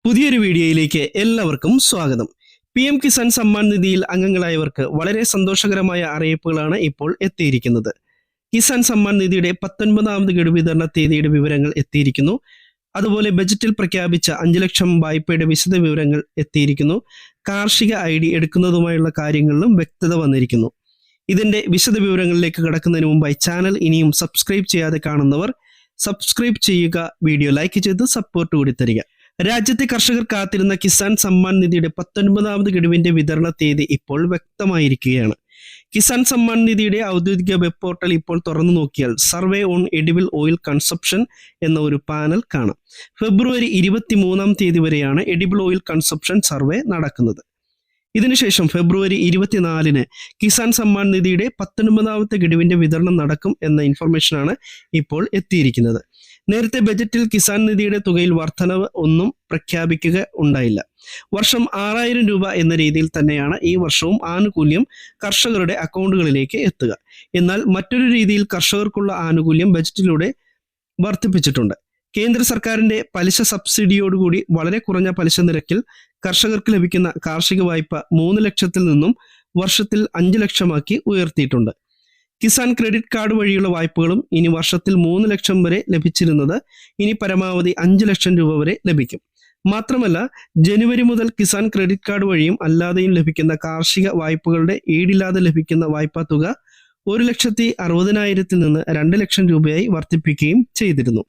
പുതിയൊരു വീഡിയോയിലേക്ക് എല്ലാവർക്കും സ്വാഗതം. PM കിസാൻ സമ്മാൻ നിധിയിൽ അംഗങ്ങളായവർക്ക് വളരെ സന്തോഷകരമായ അറിയിപ്പുകളാണ് ഇപ്പോൾ എത്തിയിരിക്കുന്നത്. കിസാൻ സമ്മാൻ നിധിയുടെ 19ാമത് ഗഡു വിതരണ തീയതിയുടെ വിവരങ്ങൾ എത്തിയിരിക്കുന്നു. അതുപോലെ ബജറ്റിൽ പ്രഖ്യാപിച്ച 5 ലക്ഷം വായ്പയുടെ വിശദ വിവരങ്ങൾ എത്തിയിരിക്കുന്നു. കാർഷിക ID എടുക്കുന്നതുമായുള്ള കാര്യങ്ങളിലും വ്യക്തത വന്നിരിക്കുന്നു. ഇതിന്റെ വിശദ വിവരങ്ങളിലേക്ക് കടക്കുന്നതിന് മുമ്പായി ചാനൽ ഇനിയും സബ്സ്ക്രൈബ് ചെയ്യാതെ കാണുന്നവർ സബ്സ്ക്രൈബ് ചെയ്യുക, വീഡിയോ ലൈക്ക് ചെയ്ത് സപ്പോർട്ട് കൂടി തരിക. രാജ്യത്തെ കർഷകർ കാത്തിരുന്ന കിസാൻ സമ്മാൻ നിധിയുടെ 19ാമത് ഗഡുവിന്റെ വിതരണ തീയതി ഇപ്പോൾ വ്യക്തമായിരിക്കുകയാണ്. കിസാൻ സമ്മാൻ നിധിയുടെ ഔദ്യോഗിക വെബ് പോർട്ടൽ ഇപ്പോൾ തുറന്നു നോക്കിയാൽ survey on edible oil consumption എന്ന ഒരു പാനൽ കാണാം. ഫെബ്രുവരി 23-ാം തീയതി വരെയാണ് എഡിബിൾ ഓയിൽ കൺസപ്ഷൻ സർവേ നടക്കുന്നത്. ഇതിനുശേഷം ഫെബ്രുവരി 24-ന് കിസാൻ സമ്മാൻ നിധിയുടെ 19ാമത്തെ ഗഡുവിന്റെ വിതരണം നടക്കും എന്ന ഇൻഫർമേഷനാണ് ഇപ്പോൾ എത്തിയിരിക്കുന്നത്. നേരത്തെ ബജറ്റിൽ കിസാൻ നിധിയുടെ തുകയിൽ വർധനവ് ഒന്നും പ്രഖ്യാപിക്കുക ഉണ്ടായില്ല. വർഷം 6000 രൂപ എന്ന രീതിയിൽ തന്നെയാണ് ഈ വർഷവും ആനുകൂല്യം കർഷകരുടെ അക്കൗണ്ടുകളിലേക്ക് എത്തുക. എന്നാൽ മറ്റൊരു രീതിയിൽ കർഷകർക്കുള്ള ആനുകൂല്യം ബജറ്റിലൂടെ വർദ്ധിപ്പിച്ചിട്ടുണ്ട്. കേന്ദ്ര സർക്കാരിന്റെ പലിശ സബ്സിഡിയോടുകൂടി വളരെ കുറഞ്ഞ പലിശ നിരക്കിൽ കർഷകർക്ക് ലഭിക്കുന്ന കാർഷിക വായ്പ 3 ലക്ഷത്തിൽ നിന്നും വർഷത്തിൽ 5 ലക്ഷമാക്കി ഉയർത്തിയിട്ടുണ്ട്. കിസാൻ ക്രെഡിറ്റ് കാർഡ് വഴിയുള്ള വായ്പകളും ഇനി വർഷത്തിൽ 3 ലക്ഷം വരെ ലഭിച്ചിരുന്നത് ഇനി പരമാവധി 5 ലക്ഷം രൂപ വരെ ലഭിക്കും. മാത്രമല്ല, ജനുവരി മുതൽ കിസാൻ ക്രെഡിറ്റ് കാർഡ് വഴിയും അല്ലാതെയും ലഭിക്കുന്ന കാർഷിക വായ്പകളുടെ ഈടില്ലാതെ ലഭിക്കുന്ന വായ്പാ തുക 1,60,000-ൽ നിന്ന് 2 ലക്ഷം രൂപയായി വർദ്ധിപ്പിക്കുകയും ചെയ്തിരുന്നു.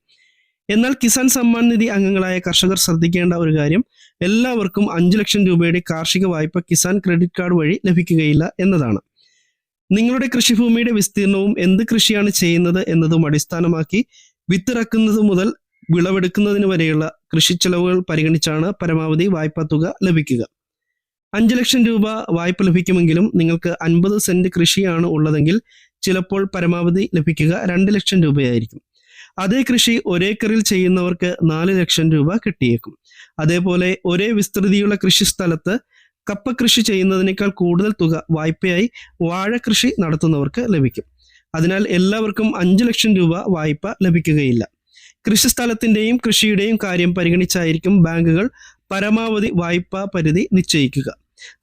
എന്നാൽ കിസാൻ സമ്മാൻ നിധി അംഗങ്ങളായ കർഷകർ ശ്രദ്ധിക്കേണ്ട ഒരു കാര്യം, എല്ലാവർക്കും 5 ലക്ഷം രൂപയുടെ കാർഷിക വായ്പ കിസാൻ ക്രെഡിറ്റ് കാർഡ് വഴി ലഭിക്കുകയില്ല എന്നതാണ്. നിങ്ങളുടെ കൃഷിഭൂമിയുടെ വിസ്തീർണവും എന്ത് കൃഷിയാണ് ചെയ്യുന്നത് എന്നതും അടിസ്ഥാനമാക്കി വിത്തിറക്കുന്നത് മുതൽ വിളവെടുക്കുന്നതിന് വരെയുള്ള കൃഷി ചെലവുകൾ പരിഗണിച്ചാണ് പരമാവധി വായ്പാ തുക ലഭിക്കുക. 5 ലക്ഷം രൂപ വായ്പ ലഭിക്കുമെങ്കിലും നിങ്ങൾക്ക് 50 സെന്റ് കൃഷിയാണ് ഉള്ളതെങ്കിൽ ചിലപ്പോൾ പരമാവധി ലഭിക്കുക 2 ലക്ഷം രൂപയായിരിക്കും. അതേ കൃഷി ഒരേക്കറിൽ ചെയ്യുന്നവർക്ക് 4 ലക്ഷം രൂപ കിട്ടിയേക്കും. അതേപോലെ ഒരേ വിസ്തൃതിയുള്ള കൃഷി സ്ഥലത്ത് കപ്പ കൃഷി ചെയ്യുന്നതിനേക്കാൾ കൂടുതൽ തുക വായ്പയായി വാഴ കൃഷി നടത്തുന്നവർക്ക് ലഭിക്കും. അതിനാൽ എല്ലാവർക്കും 5 ലക്ഷം രൂപ വായ്പ ലഭിക്കുകയില്ല. കൃഷിസ്ഥലത്തിന്റെയും കൃഷിയുടെയും കാര്യം പരിഗണിച്ചായിരിക്കും ബാങ്കുകൾ പരമാവധി വായ്പാ പരിധി നിശ്ചയിക്കുക.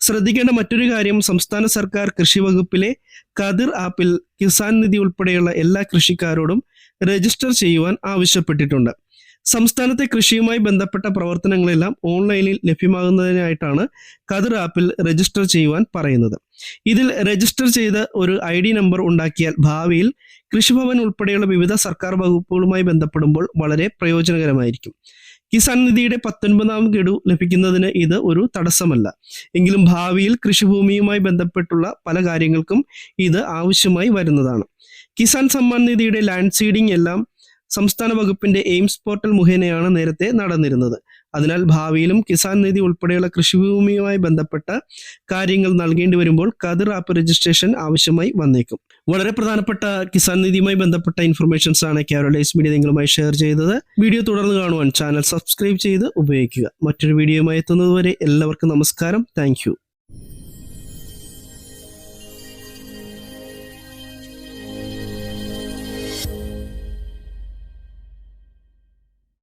ശ്രദ്ധിക്കേണ്ട മറ്റൊരു കാര്യം, സംസ്ഥാന സർക്കാർ കൃഷി വകുപ്പിലെ കതിർ ആപ്പിൽ കിസാൻ നിധി ഉൾപ്പെടെയുള്ള എല്ലാ കൃഷിക്കാരോടും രജിസ്റ്റർ ചെയ്യുവാൻ ആവശ്യപ്പെട്ടിട്ടുണ്ട്. സംസ്ഥാനത്തെ കൃഷിയുമായി ബന്ധപ്പെട്ട പ്രവർത്തനങ്ങളെല്ലാം ഓൺലൈനിൽ ലഭ്യമാകുന്നതിനായിട്ടാണ് കതിർ ആപ്പിൽ രജിസ്റ്റർ ചെയ്യുവാൻ പറയുന്നത്. ഇതിൽ രജിസ്റ്റർ ചെയ്ത് ഒരു ID നമ്പർ ഉണ്ടാക്കിയാൽ ഭാവിയിൽ കൃഷിഭവൻ ഉൾപ്പെടെയുള്ള വിവിധ സർക്കാർ വകുപ്പുകളുമായി ബന്ധപ്പെടുമ്പോൾ വളരെ പ്രയോജനകരമായിരിക്കും. കിസാൻ നിധിയുടെ 19ാം ഗഡു ലഭിക്കുന്നതിന് ഇത് ഒരു തടസ്സമല്ല. എങ്കിലും ഭാവിയിൽ കൃഷിഭൂമിയുമായി ബന്ധപ്പെട്ടുള്ള പല കാര്യങ്ങൾക്കും ഇത് ആവശ്യമായി വരുന്നതാണ്. കിസാൻ സമ്മാൻ നിധിയുടെ ലാൻഡ് സീഡിംഗ് എല്ലാം സംസ്ഥാന വകുപ്പിന്റെ എയിംസ് പോർട്ടൽ മുഖേനയാണ് നേരത്തെ നടന്നിരുന്നത്. അതിനാൽ ഭാവിയിലും കിസാൻ നിധി ഉൾപ്പെടെയുള്ള കൃഷിഭൂമിയുമായി ബന്ധപ്പെട്ട കാര്യങ്ങൾ നൽകേണ്ടി വരുമ്പോൾ കതിർ ആപ്പ് രജിസ്ട്രേഷൻ ആവശ്യമായി വന്നേക്കും. വളരെ പ്രധാനപ്പെട്ട കിസാൻ നിധിയുമായി ബന്ധപ്പെട്ട ഇൻഫർമേഷൻസ് ആണ് കേരളൈസ് മീഡിയ നിങ്ങളുമായി ഷെയർ ചെയ്തത്. വീഡിയോ തുടർന്ന് കാണുവാൻ ചാനൽ സബ്സ്ക്രൈബ് ചെയ്ത് ഉപയോഗിക്കുക. മറ്റൊരു വീഡിയോയുമായി എത്തുന്നതുവരെ എല്ലാവർക്കും നമസ്കാരം. താങ്ക്